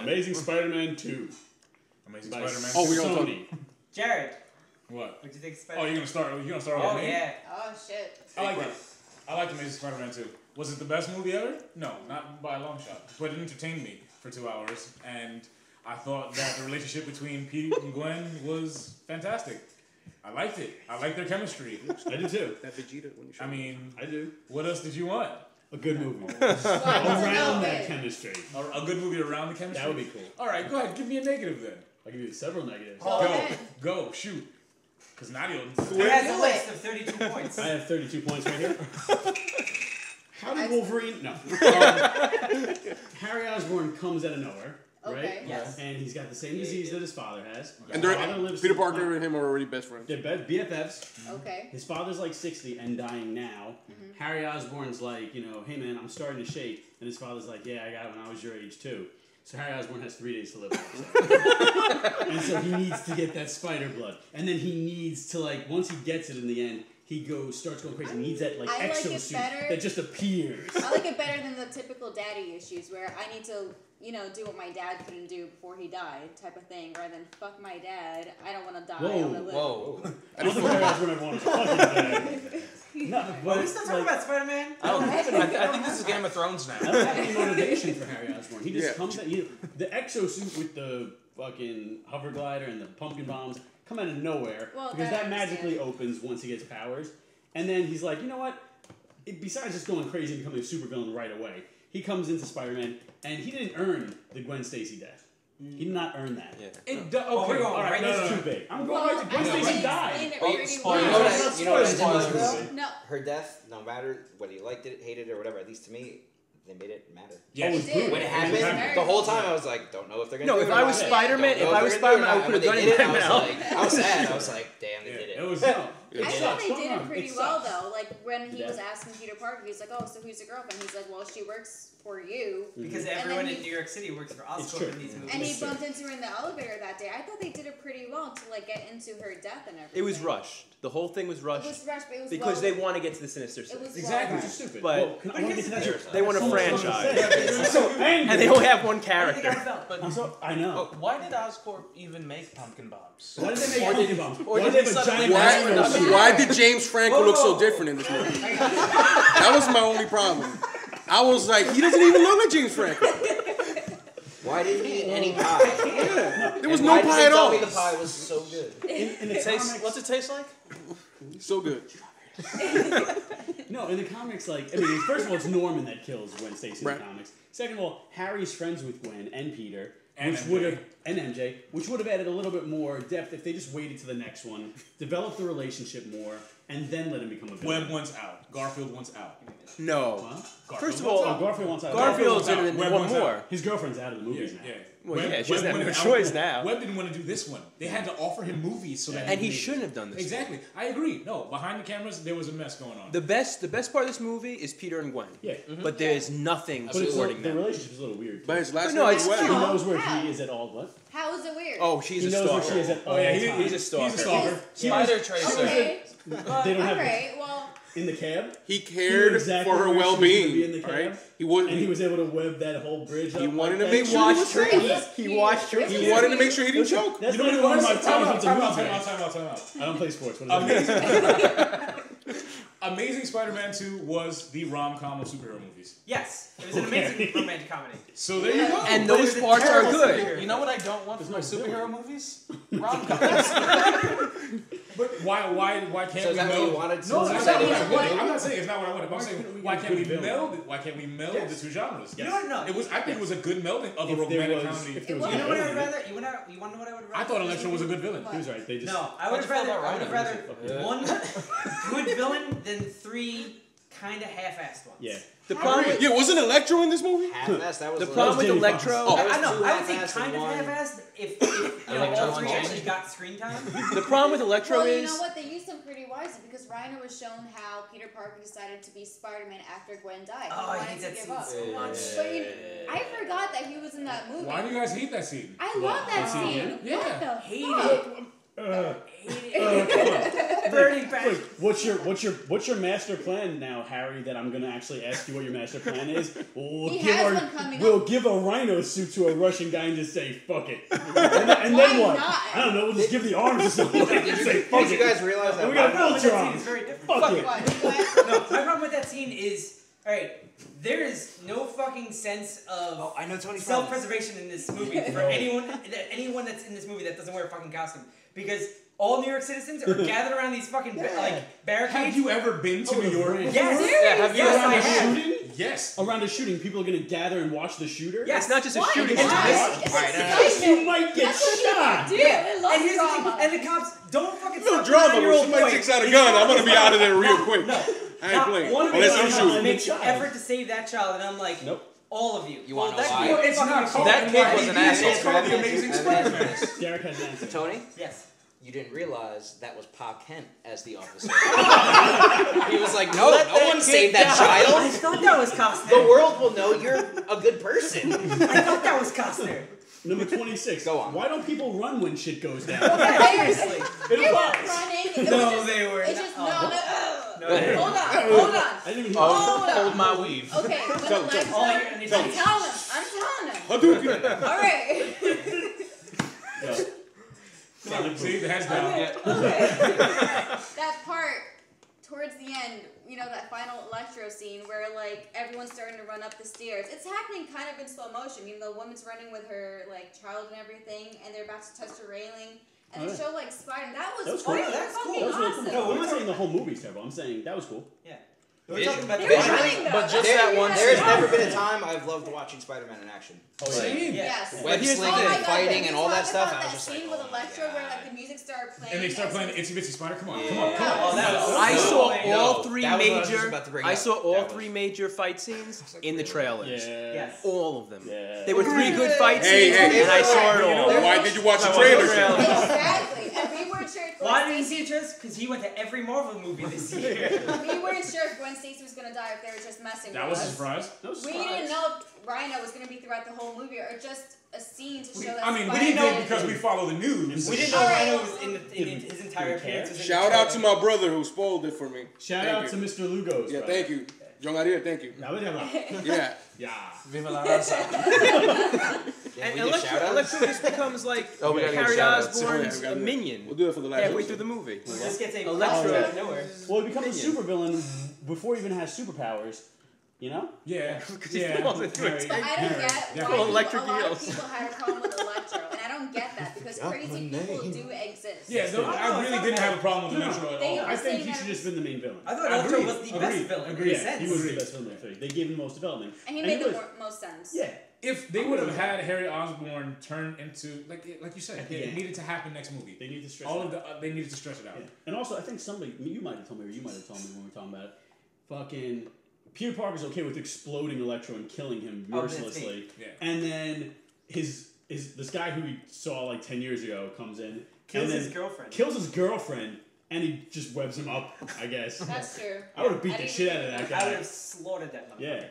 Amazing Spider-Man 2. Amazing Spider-Man 2. Oh, we don't Sony. Jared. What? What'd you think of Oh, Spider-Man? you're gonna start with Oh, me? yeah. Oh shit. I like it. I liked Amazing Spider-Man 2. Was it the best movie ever? No, not by a long shot. But it entertained me for 2 hours, and I thought that the relationship between Pete and Gwen was fantastic. I liked it. I liked their chemistry. I do too. That Vegeta when you I mean, I do. what else did you want? A good movie. Well, Around that chemistry. A good movie around the chemistry? That would be cool. All right, go ahead. Give me a negative then. I'll give you several negatives. Go, shoot. Because Nadia He has a list of 32 points. I have 32 points right here. How did Wolverine... No. Harry Osborn comes out of nowhere, right? Okay. Yes. And he's got the same disease that his father has. And His father lives Peter to- Parker and him are already best friends. They're BFFs. Okay. His father's like 60 and dying now. Harry Osborn's like, hey man, I'm starting to shake. And his father's like, yeah, I got it when I was your age too. So Harry Osborn has 3 days to live. And so he needs to get that spider blood. And then he needs to, like, once he gets it in the end, he starts going crazy. He needs that, like, I like it exosuit better. that just appears. I like it better than the typical daddy issues where I need to, do what my dad couldn't do before he died type of thing, rather than fuck my dad. I don't want to die. I want to live. Whoa. I don't think Harry Osborn ever wanted to fucking die. No, but Are we still talking about Spider-Man? I think this is Game of Thrones now. I don't have any motivation for Harry Osborn. He just comes out, the exosuit with the fucking hover glider and the pumpkin bombs come out of nowhere because that magically opens once he gets powers. And then he's like, you know what? Besides just going crazy and becoming a supervillain right away, he comes into Spider-Man and he didn't earn the Gwen Stacy death. He did not earn that. Yeah. Okay, going all right, right That's too big. I'm going right to Gwen Stacy died. You know what I Spoilers. No. Her death, no matter whether you liked it, hated it, or whatever, at least to me, they made it matter. Yes. When it happened, the whole time I was like, don't know if they're gonna do it. No, if I was Spider-Man, I could have done it better now. I was sad. I was like, damn, they did it. It was I thought they did it pretty well sucks. though. Like when he was asking Peter Parker, he's like, "Oh, so who's your girlfriend?" He's like, "Well, she works for you." Because everyone in New York City works for Oscorp in these movies. And he bumped into her in the elevator that day. I thought they did it pretty well to like get into her death and everything. It was rushed. The whole thing was rushed. It was rushed, but it was because they want to get to the Sinister Six. It was Exactly. well It's stupid. But I want to get to that. they want a franchise. So angry. And they only have one How do you think I character. felt? I'm so, I know. Why did Oscorp even make pumpkin bombs? Why did they make pumpkin bombs? or Why did did they they have a suddenly giant mass marshmallow shoot? Why did James Franco look so different in this movie? That was my only problem. I was like, he doesn't even look like James Franco. Why didn't he eat any pie? Yeah, there was And no why did pie they at tell all. me the pie was so good? In the comics, What's it taste like? So good. no, in the comics, like, I mean, first of all, it's Norman that kills Gwen Stacy in Right. the comics. Second of all, Harry's friends with Gwen and Peter, And which MJ. would have, and MJ, which would have added a little bit more depth if they just waited to the next one, developed the relationship more, and then let him become a villain. Webb wants out. Garfield wants out. No. Huh? First of Garfield all, Oh, Garfield wants out. Garfield's out. in it Webb one wants more. out. His girlfriend's out of the movies now. Well, yeah, she doesn't have no wanted choice out. now. Webb didn't want to do this one. They had to offer him movies so that And he he could- shouldn't have done this. Exactly. I agree. No, behind the cameras, there was a mess going on. The best part of this movie is Peter and Gwen. Yeah. But there's nothing But it's supporting the them. relationship is a little weird. But his last But no, name it's was He true. Webb. knows where How? he is at all. What? How is it weird? Oh, she's He a knows where she stalker. is at all Oh yeah, times. He's a stalker. He's a stalker. Spider tracer. Okay. They don't have Alright, well, in the cab. He He cared knew exactly for her where she was gonna be in well-being. the cab, Right? He was. And he was able to web that whole bridge up. He wanted to like make that. sure he watched was her safe. eat. He watched her He eat. wanted to make sure he didn't choke. That's You know like what one it of my was? Time favorites out, of time out, movies. time out, time out. I don't play sports. What is it? Amazing. Amazing Spider-Man 2 was the rom-com of superhero movies. Yes, it was an amazing romantic comedy. So there you go. And those parts are good. You know what I don't want from my superhero movies? Rom-coms. But why can't So we is that what meld? you wanted? No, So that's is not that what I what wanted. you I'm not saying it's not what I wanted. But I'm saying why can't we Good villain. meld it? Why can't we meld the two genres? You know what? No. It was. I think it was a good melding of a If there romantic was- comedy. if there It was was- You know what I would villain. rather? You want to know what I would rather? I thought Electro was a good villain. He was right. They just No, I would How'd you feel rather. about I would Rhino? rather one good villain than three kind of half-assed ones. yeah. The problem with Yeah, wasn't Electro in this movie? Half-assed. That was the a problem with Jamie Electro. Foxx. That was I know. two I would say half-assed kind of and one- half-assed if all three actually got screen time. The problem with Electro well, you is know what? They used them pretty wisely because Rhino was shown how Peter Parker decided to be Spider-Man after Gwen died. Oh, I wanted hate to that give scene up. so much. But I forgot that he was in that movie. Why do you guys hate that scene? I love that scene. Yeah. What the Hate fuck? it. Hate it. burning passion. What's your master plan now, Harry? That I'm gonna actually ask you what your master plan is. We'll give a rhino suit to a Russian guy and just say fuck it. And then what? Not? I don't know. We'll just give the arms to someone and say fuck it. Did you guys realize that? We got vulture That scene arms. is very different. Fuck it. What? No, my problem with that scene is, alright, there is no fucking sense of I know Tony's self-preservation in this movie for anyone that's in this movie that doesn't wear a fucking costume. Because all New York citizens are gathered around these fucking barricades. Have you ever been to New York? Yes. Seriously? I have. Shooting? Yes. Around a shooting, people are gonna gather and watch the shooter. Yes. It's not just a Why? shooting. Why? It's It's You excitement. might get shot. Dude, I love And here's the thing, drama. and the cops don't fucking No stop drama. the When 9-year-old somebody boy. takes out a gun, I'm gonna be out of there real quick. No. I ain't playing. One of Unless the I'm cops shooting. makes an effort to save that child, and I'm like, Nope. all of you. You want to know that why? kid- It's not called That kid was an asshole. It's called The Amazing Spider-Man. Derek has an answer. Tony, Yes. you didn't realize that was Pa Kent as the officer. He was like, no one saved that I child. thought that was Costner. The world will know you're a good person. I thought that was Costner. Number 26. Go on. Why don't people run when shit goes down? Seriously. They weren't running. It No, was just, they were It's just not. no. Hold on. I didn't even hear Hold my weave. Okay, when Alexa, All I'm you're telling him. Hadouken. All right. See, the head's down. That part towards the end, that final electro scene where like everyone's starting to run up the stairs. It's happening kind of in slow motion. The woman's running with her like child and everything, and they're about to touch the railing. And they show like Spider. That was cool. fucking That's cool. That was really awesome. cool. I'm not saying the whole movie's terrible. I'm saying that was cool. Yeah. We're talking about They the were running though. But just That's that what one we There's had. never been a time I've loved watching Spider-Man in action. Same. Yes. Web here's the slinging thing. and fighting and all that stuff. That I was just like, scene with Electro where like the music started playing. And they start playing as the Itsy Bitsy Spider. Come on, Yeah. come on, come on. Oh, that was I saw No, all three that was what I was just major. about to bring I up. saw all That was- three major fight scenes in the trailers. Yeah. Yes. All of them. Yeah. They were three good fight Hey, scenes, hey, and I saw it You know all. why did you watch the I watched the trailers? trailers. Exactly. And we weren't sure if Why Gwen didn't you Stacy. see it, because he went to every Marvel movie this year. We weren't sure if Gwen Stacy was gonna die, if they were just messing That with was a us. surprise. We didn't know if Rhino was gonna be throughout the whole movie or just a scene to show that. I mean, we Spider-Man- didn't know because we follow the news. We didn't know Alright. Rhino was in his entire appearance. was in the Shout out to trailer. my brother who spoiled it for me. Shout Thank out to you. Mr. Lugos. Yeah, brother. thank you. John Ariel, thank you. Now, Yeah. yeah. And we get shout-outs? Electro just becomes like Oh, we gotta get Harry shout-outs. Osborn's Yeah, we gotta a do it. minion We'll do it for the last halfway episode. through the movie. He just gets a Electro. out of nowhere. Well, he becomes a supervillain before he even has superpowers. You know? Yeah. he falls into a Harry. But I don't get Yeah. why Electric a lot of eels. people had a problem with Electro, and I don't get that because crazy people do exist. Yeah, no, I really didn't have a problem with Electro at They- all. I think he should just been the main villain. I thought Agreed. Electro was the best Agreed. villain. Agreed. In a Yeah, sense. he was the best villain of the three. They gave him the most development. And he made the was- most sense. Yeah. If they would have had Harry Osborn turn into like you said, At the it end. needed to happen next movie. They need to stress All it of out. the they needed to stretch it out. Yeah. And also, I think you might have told me, or you might have told me when we were talking about it, fucking Peter Parker's okay with exploding Electro and killing him Oh, that's mercilessly. Yeah. And then this guy who we saw like 10 years ago comes in, Kills and then his girlfriend. kills his girlfriend, and he just webs him up, I guess. That's true. I would have beat I the didn't shit out think of that I would guy. have slaughtered that motherfucker. Yeah.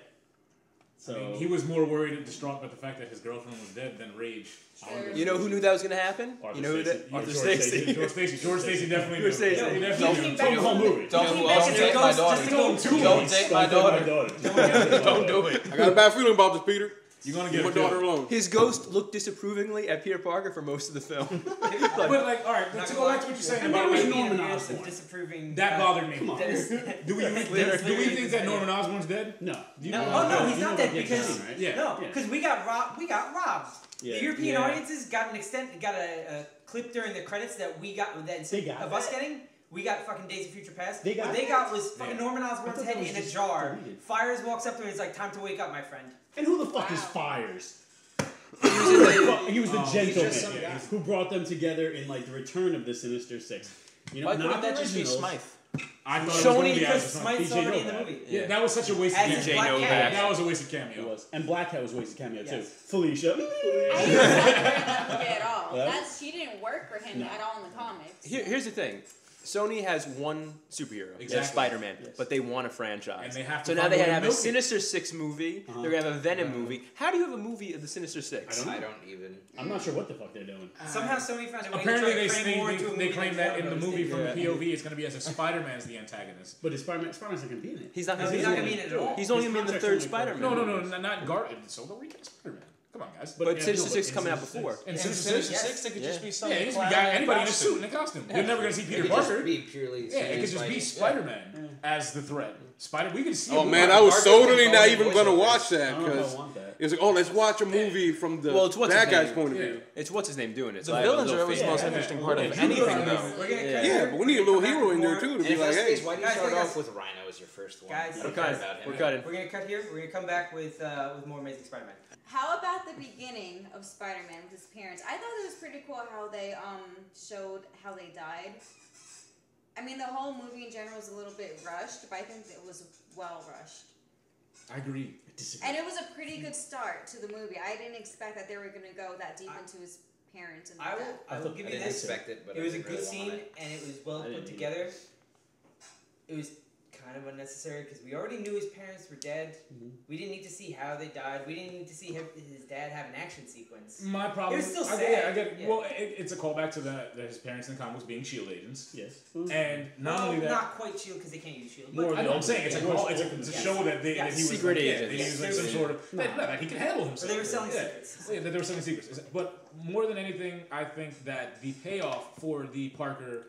So I mean, he was more worried and distraught about the fact that his girlfriend was dead than rage. Sure. You know who knew that was gonna happen? Arthur You know who Stacey. that? Yeah, Arthur George Stacey. George Stacey definitely George knew. Stacey. He He definitely came knew. back the whole movie. Don't He who came else back as a take my ghost daughter. just to go to Don't take my daughter. Don't do it. I got a bad feeling about this, Peter. You're gonna Leave get my a daughter daughter. alone. His ghost looked disapprovingly at Peter Parker for most of the film. But like, all right, Not to gonna go lie. back to what you're saying And about there was like, Norman Years of Osborn. disapproving. that bothered me. Come on. Do we think that Norman Osborn's dead? No. You No, know- oh no, he's you know not dead about the because exam, right? Yeah. no, Yeah. because we got robbed. Yeah. The European Yeah. audiences got a clip during the credits that we got that They got of us that? getting. We got fucking Days of Future Past. They got what they that? got was fucking Yeah. Norman I Osborn's thought head that was in a just jar. deleted. Fires walks up to him and he's like, "Time to wake up, my friend." And who the fuck is Wow. Fires? He was the gentleman just some guy. who brought them together in like the Return of the Sinister Six. You know, Why not couldn't the that just be originals. Smythe? I thought it was Sony going to be because Asher Smythe's PJ already in the Novak. movie. Yeah, that was such a wasted As cameo. his PJ Black Novak. Cat. That was a wasted It cameo. was. And Black Cat was wasted cameo too. Yes. Felicia. I didn't like her in that movie at all. Yeah. She didn't work for him No. at all in the comics. Here's the thing. Sony has one superhero, Exactly. Spider-Man, Yes. but they want a franchise. And they have to so now find they a way to have a milk it. Sinister Six movie. They're gonna have a Venom movie. How do you have a movie of the Sinister Six? I don't even. I'm not sure what the fuck they're doing. Somehow Sony found a way Apparently, to try to frame more into a movie claim than that in the Warner movie Brothers from did. the POV, it's going to be as if Spider-Man's the antagonist. But Spider-Man's not going to be in it. He's not No, gonna he's be not in gonna it. be in it at all. He's only His gonna be in the contract's third only for- Spider-Man. No, not Guard. So don't recast Spider-Man. Come on, guys. But yeah, Sinister no, Six it's coming out Sinister before. Six. And Sinister Sinister Six, Six, They could Yeah. just be some yeah, it could clown be anybody in a costume. suit and a costume. You're never going to see It Peter could Parker. just be purely. Yeah, it could just be Spider-Man as the threat. We could see. Oh him man, live. I was Parker totally can not call even the gonna voiceovers. watch I that don't know if because I want that. it was like, oh, let's watch a movie from the Well, it's what's bad his guy's name? point of Yeah. view. It's what's his name doing it. The So I have a villains little are always the faith. most Yeah. interesting part of Yeah. anything, Yeah. though. We're gonna Yeah. cut Yeah, here. but we need a We're little gonna come hero back in there with too to more- be And if like, that's the hey, case, why do you Guys, start guys, off with Rhino as your first one? Guys, You we're forgot cutting. about him. We're cutting. We're gonna cut here. We're gonna come back with more Amazing Spider-Man. How about the beginning of Spider-Man with his parents? I thought it was pretty cool how they showed how they died. I mean, the whole movie in general was a little bit rushed, but I think it was well rushed. I agree. And it was a pretty good start to the movie. I didn't expect that they were going to go that deep into his parents and I death. will give I you didn't this. expect it, but It I was a didn't good really scene, want it. and it was well I didn't put either. together. It was kind of unnecessary because we already knew his parents were dead. We didn't need to see how they died. We didn't need to see his dad have an action sequence. My problem. It was still I sad. get it. Yeah. Well, it's a callback to that his parents in the comics being SHIELD agents, Yes. and not Well, only that. not quite Shield because they can't use Shield. More But I know. I'm saying it's a Yeah. call. It's a show that they that he was Secret like, agents. that he was like Yes. some sort of that he can handle himself. so they were selling Yeah. secrets. Yeah, that they were selling secrets. But more than anything, I think that the payoff for the Parker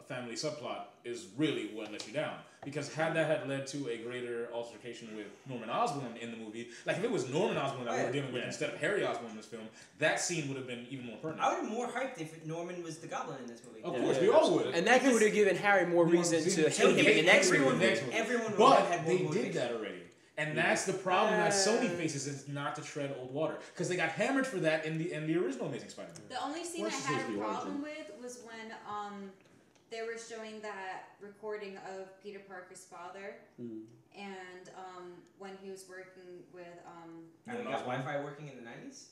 family subplot is really what let you down. Because had that had led to a greater altercation with Norman Osborn in the movie, like if it was Norman Osborn that we were dealing with instead of Harry Osborn in this film, that scene would have been even more pertinent. I would have more hyped if Norman was the Goblin in this movie. Of course, we all would. And that would have given Harry more reason to hate him in the next movie. Everyone would But have had more they did motivation. that already. And that's the problem that Sony faces is not to tread old water. Because they got hammered for that in the original Amazing Spider-Man. The only scene What's I his had name, a the problem with was when they were showing that recording of Peter Parker's father, and when he was working with And we got Wi-Fi working in the 90s?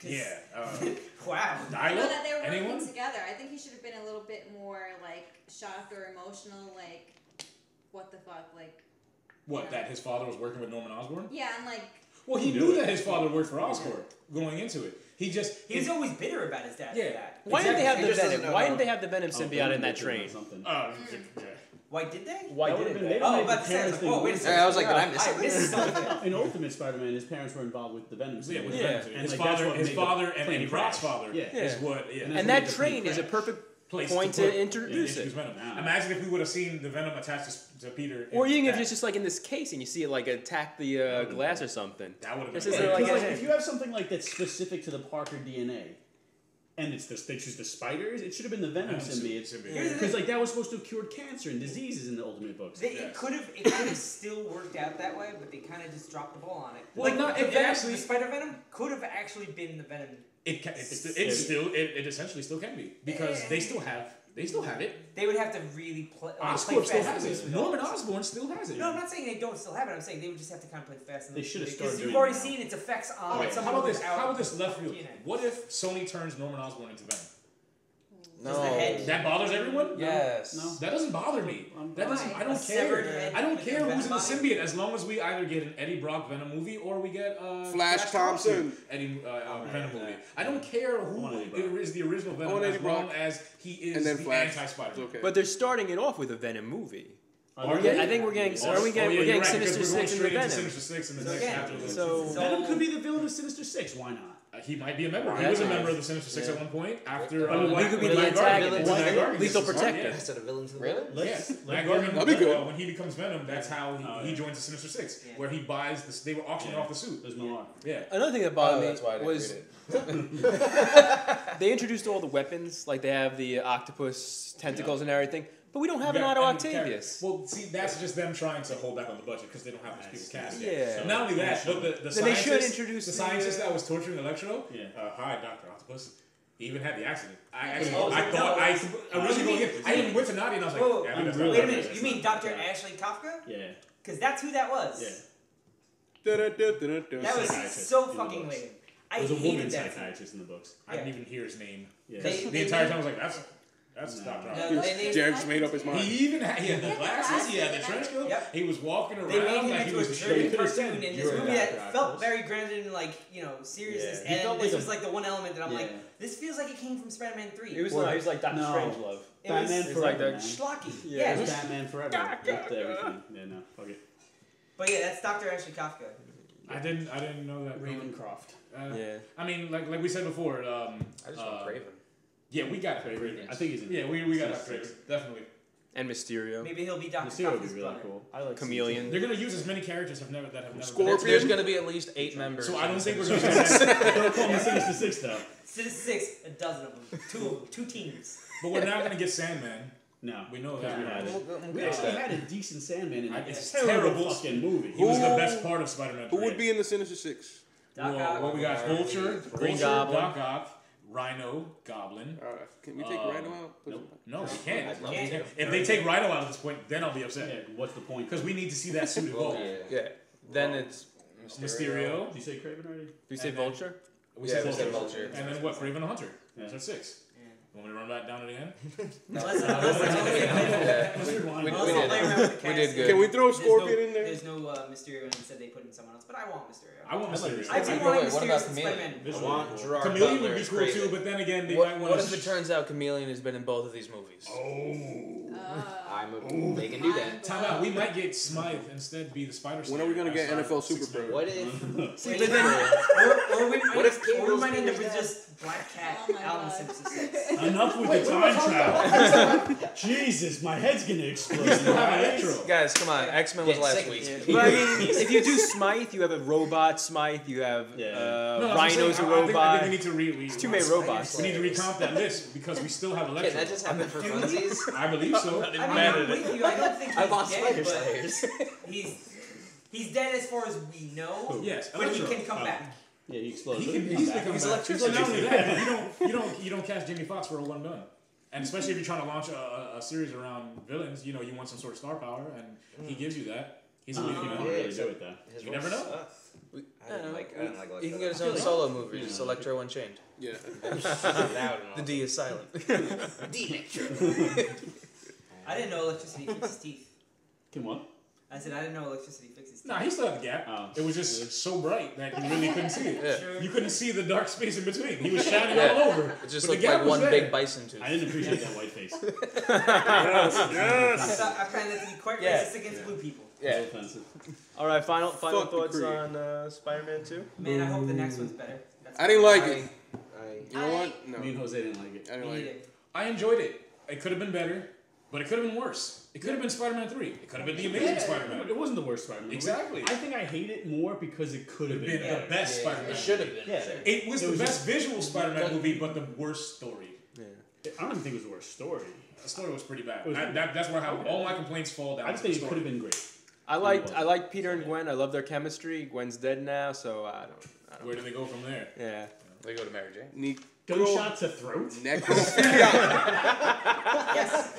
Yeah. Wow. I know Dial-up? that they were working Anyone? together. I think he should have been a little bit more like shocked or emotional, like what the fuck, like What, that his father was working with Norman Osborn? yeah, and like Well, he knew that his father worked for Oscorp going into it. He was always bitter about his dad for that. Why didn't they have He the just doesn't Venom? know Why how- didn't they have the Venom symbiote in that train? yeah. Why did they? Why That would've didn't been- they? Oh, make about the to say, I was parents like, oh, thing wait a worse. second. I was like, did I miss I something? missed something. In Ultimate Spider-Man, his parents were involved with the Venom. Yeah, with symbiote. Yeah. Venom. And, His like, father, that's what his made father, the and plane Eddie Brock's crash. father Yeah. is what. Yeah. And And that train is a perfect place point to to put- introduce it. Venom. Imagine if we would have seen the Venom attached to Peter. Or in even if that. it's just like in this case and you see it like attack the glass or something. That would have This been is great. like Because, a- if you have something like that's specific to the Parker DNA, and it's they choose the spiders, it should have been the Venom symbiote. Here's the Because like that was supposed to have cured cancer and diseases in the Ultimate books. It could have still worked out that way, but they kind of just dropped the ball on it. Well, Like not- the it Venom, actually- the Spider Venom could have actually been the Venom. It essentially still can be because they still have it. They would have to really play. Oscorp still fast has and loose it. with Norman it. Osborn still has it. No, I'm not saying they don't still have it. I'm saying they would just have to kind of play fast and They loose should have with it, started because you've doing already it now. seen its effects on Alright, how someone about this? without How about this left field? DNA. What if Sony turns Norman Osborn into Venom? Just the head. That bothers everyone? Yes. No. That doesn't bother me. That doesn't. I A don't severed care. head I don't with care a who's in the Venom symbiote as long as we either get an Eddie Brock Venom movie or we get Flash Thompson. Eddie Venom movie. I don't care who is the original Venom want as Eddie long Brock. as he is And then the Flash. anti-Spider. It's okay. But they're starting it off with a Venom movie. Are Yeah, they? I think we're getting. Are we getting? We're getting Sinister Six and the Venom. Sinister Six and the So next again, chapter. So Venom could be the villain of Sinister Six. Why not? He might be a member. He That's was a nice. member of the Sinister Six at one point. After I mean, he could be the Matt Gargan- antagonist, Matt Gargan lethal gets his- protector. yeah. Instead of villain to the Really? villain? Yeah, Matt let- Gargan, That'd be good. when he becomes Venom, that's how he joins the Sinister Six, where he buys this. They were auctioning off the suit. There's no harm. Yeah. Another thing that Oh, bothered that's why I me didn't was read it. they introduced all the weapons, like they have the octopus tentacles and everything, but we don't have an Yeah, Otto I mean, Octavius. Well, see, that's just them trying to hold back on the budget because they don't have those people cast Yeah. yet. So not only that, but the Then they scientist, should introduce the the, scientist that was torturing Electro. Yeah. Hi, Dr. Octopus. He even had the accident. I Oh, thought I you mean- even went to Nadia and I was like, Whoa, yeah, that's really- not Wait a right. minute. That's You mean not Dr. right. Ashley Kafka? Yeah. Because that's who that was. Yeah. That was Psychiatrist so in the fucking books. lame. I There's a woman hated that. psychiatrist in the books. I didn't even hear his name. Yeah. They- The entire time I was like, that's That's Dr. No, Octopus. Jared just made up his mind. He even had the glasses. He had the trench coat. Yep. He was walking They made around him like he into was a the German sheriff. cartoon in this movie that felt very grounded in seriousness. Yeah. He felt And this like was like the one element that I'm Yeah. like, this feels like it came from Spider-Man 3. It was like Doctor No. Strangelove. Batman was Forever, like the man. schlocky. Yeah. Yeah. It was Batman Forever. With everything. Yeah, no, fuck it. But yeah, that's Dr. Ashley Kafka. I didn't know that. Ravencroft. Yeah. I mean, like we said before. I just want Craven. Yeah, we got Craven. I think he's in. Yeah, we got Craven. Definitely. And Mysterio. Maybe he'll be Dr. Mysterio would Kafka's be really brother. cool. I like Chameleon. They're gonna use as many characters that have never Scorpion. There's going to be at least 8 members. So I don't think we're gonna get Don't call me Sinister Six though. Sinister Six, a dozen of them. Two teams. But we're not gonna get Sandman. No, We know because that. we had it. We'll We get actually that. had a decent Sandman in it. It's It's a terrible. terrible fucking movie. He was the Who- best part of Spider-Man. Who 3. would be in the Sinister Six? Doc Ock. Well, we got Vulture, Green Goblin. Doc Ock, Rhino, Goblin. Can we take Rhino out? Nope. No, we can't. I'd love to. If they take Rhino out at this point, then I'll be Yeah, upset. what's the point? Because we need to see that suit evolve. Yeah. Then it's. Mysterio. Did you say Craven already? Do you say And then- Vulture? We Yeah, said we said Vulture. Vulture. And then what? Craven the Hunter. Yeah. That's 6. Want me to run that down to the end? Unless they Yeah. We play did. around with the We did cast. good. Can we throw There's Scorpion no, in there? There's no Mysterio, and instead they put in someone else. But I want Mysterio. I want Mysterio. I've been Wait, wanting what Mysterio about since Chameleon? Spider-Man. This I would want be cool. Gerard Chameleon Butler would be as cool Craven. too, but then again, they might What want if it turns out Chameleon has been in both of these movies? They can do that. Time out. We might get Smythe instead be the Spider. When are we gonna get NFL Super Bowl? What if? Or we What if Cable's might end up Peter's with dad? just Black Cat, Oh my Alan God. Simpson 6. Enough with the time travel. Jesus, my head's gonna explode. Guys, come on. X-Men was Get last sick of week. these But I mean, if you do Smythe, you have a robot Smythe, you have Rhino's a I robot. think we need to It's too many robots. We need to recomp that list because we still have Can Electro. that just happen for funsies? I believe so. I mean, I'm with you. I don't think I want he's Spider dead, Slayers. but he's dead as far as we know. Yes, But he Electro. can come back. Yeah, he exploded. He can. He's He's back. electricity. Not only that, you don't cast Jamie Foxx for a one done. And especially if you're trying to launch a series around villains, you want some sort of star power, and he gives you that. He's a You lead don't hero. really do it though. His You never know. I didn't like He can get his own solo movie, just Electro Unchained. Yeah. The D is silent. I didn't know electricity fixes teeth. Can what? I said I didn't know electricity fixes teeth. Nah, he still had the gap. Oh. It was just so bright that you really couldn't see it. Yeah. Sure. You couldn't see the dark space in between. He was shining Yeah. all over. It just But the looked gap like was one there. big bison tooth. I didn't appreciate that white face. I find that to be quite Yeah. racist against blue people. Yeah. Yeah. Offensive. All right, final Fuck the thoughts Creed. on Spider-Man 2? Man, I hope the next one's better. That's I didn't like it. I You know what? No. Me and Jose didn't like it. I didn't Me like neither. it. I enjoyed it. It could have been better, but it could have been worse. It could have been Spider-Man 3. It could have been The Amazing Spider-Man. It wasn't the worst Spider-Man movie. Exactly. I think I hate it more because it could have It been been the better. best Spider-Man. It should have been. Yeah. It was It the was best visual Spider-Man movie, but the worst story. I don't even think it was the worst story. The story was pretty bad. It was- That's where all my complaints fall down. I just to the think it could story. have been great. I like Peter and Gwen. I love their chemistry. Gwen's dead now, so I don't. Where do they go from there? Yeah. They go to Mary Jane. Nick. Gunshot to throat? Necrophilia. Yes.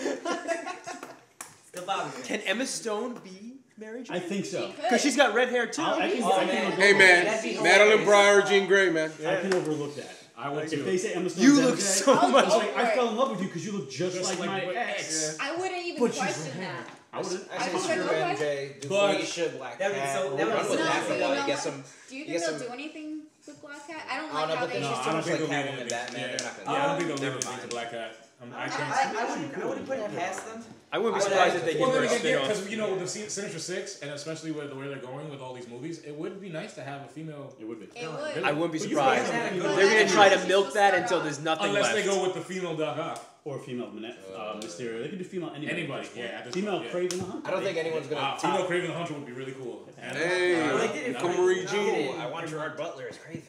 Still bothers me. Can Emma Stone be Mary Jane? I think so. Because she's got red hair too. I can Hey man, That'd be Madeline hilarious. Breyer, Jean Grey, man. I can overlook that. I would If too. they say Emma Stone's You MJ, look so I'll much. go like, for I it. fell in love with you because you look just Just like like my my ex. I wouldn't even But she's question red. that. I wouldn't. I I would think go Screw with- MJ, But- Felicia, Black That would be Cat. so- that would Run be with so that cool. for No, one. no, Get some. Do you you think get they'll some- do anything with Black Cat? I don't Oh like no, how but they then she's just too I much don't like think they'll Catwoman do and Batman. yeah. They're not Yeah, gonna. I don't think they'll Never do anything to mind. Black Cat. I I can't. wouldn't put it past them. I wouldn't be I would surprised if actually- they Well, give her then a again, spin-off. because with the Sinister Six, and especially with the way they're going with all these movies, it would be nice to have a female. It would be. It would. I wouldn't be But you surprised. can't have a They're female- going to try to She's milk supposed that to until start there's nothing Unless left. they go with the female Doc Ock. Or a female Mysterio. They could do female anybody. Anybody, yeah, at this Female point, yeah. Craven the Hunter. I don't think anyone's gonna. Female Craven the Hunter would be really cool. And, Hey, Well, they did it come for- Marie no, Jean. they did it. I want Gerard Butler as Craven.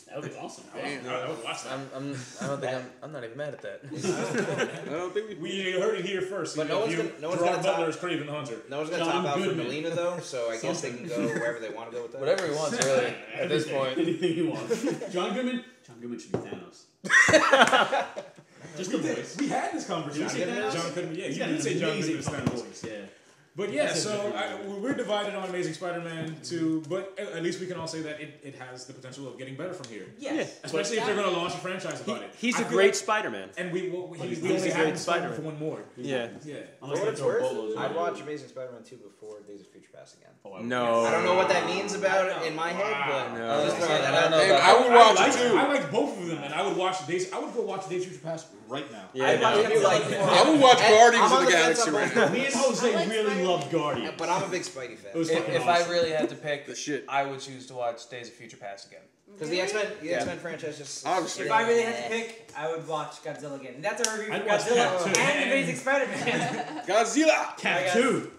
That would be awesome. Damn. I would watch that. I'm not even mad at that. I don't think We heard it here first. But no one's gonna- no one's Gerard gonna top- Butler is Craven the Hunter. No one's gonna John top out for Goodman. Melina though, so I guess they can go wherever they want to go with that. Whatever he wants, really, at this point. Anything you want. John Goodman should be Thanos. Just the voice. We had this conversation. Did you say Thanos? John Goodman. Yeah, He's you got an did say John amazing Goodman is fucking Thanos. voice. Yeah. But yeah, so we're divided on Amazing Spider-Man 2, but at least we can all say that it has the potential of getting better from here. Yes. Especially if they're going to launch a franchise about it. He's a great Spider-Man. And he's the only great Spider-Man for one more. Yeah. For what it's worth, I'd watch Amazing Spider-Man 2 before Days of Future Past again. No. I don't know what that means about in my head, but No. just throwing that out. I would watch it too. I like both of them, and I would watch Days. I would go watch Days of Future Past right now. Yeah, I would watch Guardians of the Galaxy right now. Me and Jose really loved Guardians. But I'm a big Spidey fan. If I really had to pick, The shit. I would choose to watch Days of Future Past again. Because the X-Men franchise just... Obviously. If I really had to pick, I would watch Godzilla again. And that's a review for I'd watch Godzilla Cat 2. and Amazing Spider-Man. Godzilla! Cat 2.